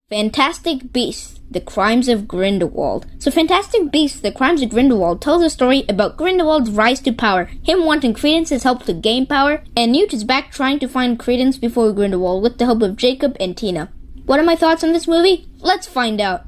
Fantastic Beasts: The Crimes of Grindelwald. So Fantastic Beasts: The Crimes of Grindelwald tells a story about Grindelwald's rise to power, him wanting Credence's help to gain power, and Newt is back trying to find Credence before Grindelwald with the help of Jacob and Tina. What are my thoughts on this movie? Let's find out.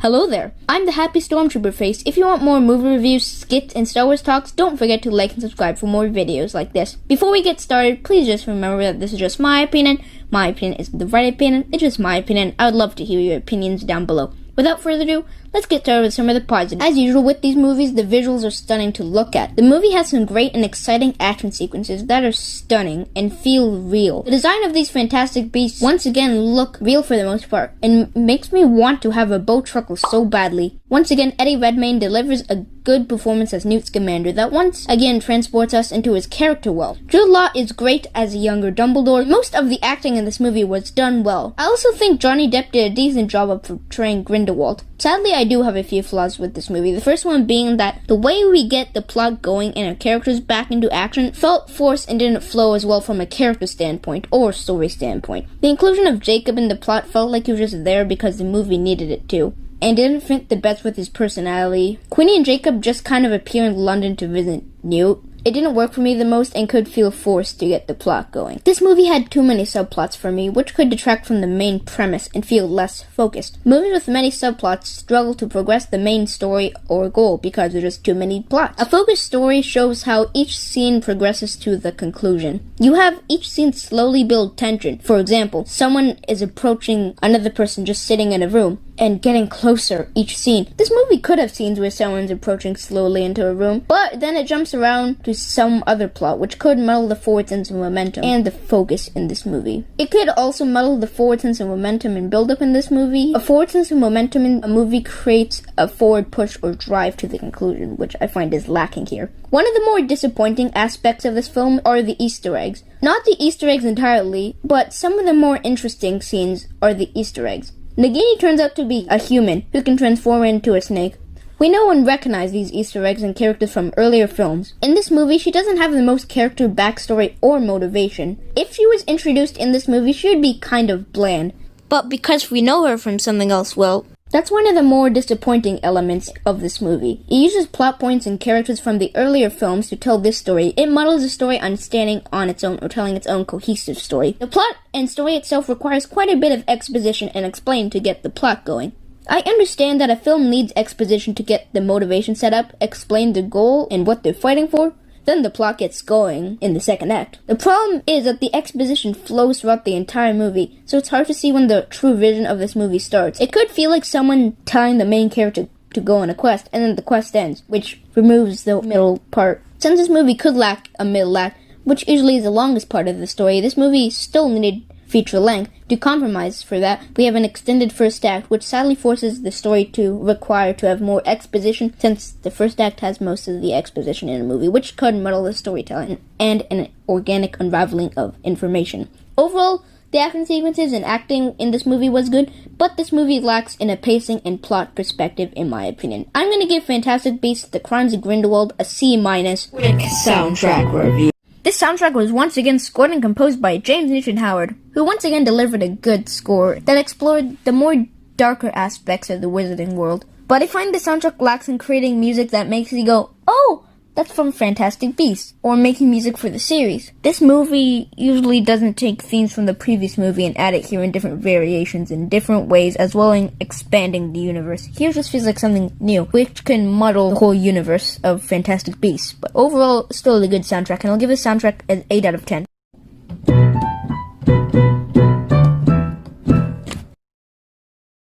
Hello there, I'm the Happy Stormtrooper Face. If you want more movie reviews, skits, and Star Wars talks, don't forget to like and subscribe for more videos like this. Before we get started, please just remember that this is just my opinion. My opinion isn't the right opinion, it's just my opinion. I would love to hear your opinions down below. Without further ado, let's get started with some of the positives. As usual with these movies, the visuals are stunning to look at. The movie has some great and exciting action sequences that are stunning and feel real. The design of these fantastic beasts once again look real for the most part, and makes me want to have a bow truckle so badly. Once again, Eddie Redmayne delivers a good performance as Newt Scamander that once again transports us into his character well. Jude Law is great as a younger Dumbledore. Most of the acting in this movie was done well. I also think Johnny Depp did a decent job of portraying Grindelwald. Sadly, I do have a few flaws with this movie. The first one being that the way we get the plot going and our characters back into action felt forced and didn't flow as well from a character standpoint or story standpoint. The inclusion of Jacob in the plot felt like he was just there because the movie needed it to, and didn't fit the best with his personality. Queenie and Jacob just kind of appear in London to visit Newt. It didn't work for me the most and could feel forced to get the plot going. This movie had too many subplots for me, which could detract from the main premise and feel less focused. Movies with many subplots struggle to progress the main story or goal because there's just too many plots. A focused story shows how each scene progresses to the conclusion. You have each scene slowly build tension. For example, someone is approaching another person just sitting in a room and getting closer each scene. This movie could have scenes where someone's approaching slowly into a room, but then it jumps around to some other plot, which could muddle the forward sense of momentum and the focus in this movie. It could also muddle the forward sense of momentum and build up in this movie. A forward sense of momentum in a movie creates a forward push or drive to the conclusion, which I find is lacking here. One of the more disappointing aspects of this film are the Easter eggs. Not the Easter eggs entirely, but some of the more interesting scenes are the Easter eggs. Nagini turns out to be a human who can transform into a snake. We know and recognize these Easter eggs and characters from earlier films. In this movie, she doesn't have the most character backstory or motivation. If she was introduced in this movie, she would be kind of bland. But because we know her from something else, well, that's one of the more disappointing elements of this movie. It uses plot points and characters from the earlier films to tell this story. It muddles the story on standing on its own or telling its own cohesive story. The plot and story itself requires quite a bit of exposition and explain to get the plot going. I understand that a film needs exposition to get the motivation set up, explain the goal and what they're fighting for, then the plot gets going in the second act. The problem is that the exposition flows throughout the entire movie, so it's hard to see when the true vision of this movie starts. It could feel like someone telling the main character to go on a quest, and then the quest ends, which removes the middle part. Since this movie could lack a middle act, which usually is the longest part of the story, this movie still needed feature length. To compromise for that, we have an extended first act, which sadly forces the story to require to have more exposition, since the first act has most of the exposition in a movie, which could muddle the storytelling and an organic unraveling of information. Overall, the action sequences and acting in this movie was good, but this movie lacks in a pacing and plot perspective in my opinion. I'm gonna give Fantastic Beasts: The Crimes of Grindelwald a C- with soundtrack review. This soundtrack was once again scored and composed by James Newton Howard, who once again delivered a good score that explored the more darker aspects of the wizarding world. But I find the soundtrack lacks in creating music that makes you go, "Oh, that's from Fantastic Beasts," or making music for the series. This movie usually doesn't take themes from the previous movie and add it here in different variations in different ways, as well as expanding the universe. Here just feels like something new, which can muddle the whole universe of Fantastic Beasts. But overall, still a good soundtrack, and I'll give this soundtrack an 8 out of 10.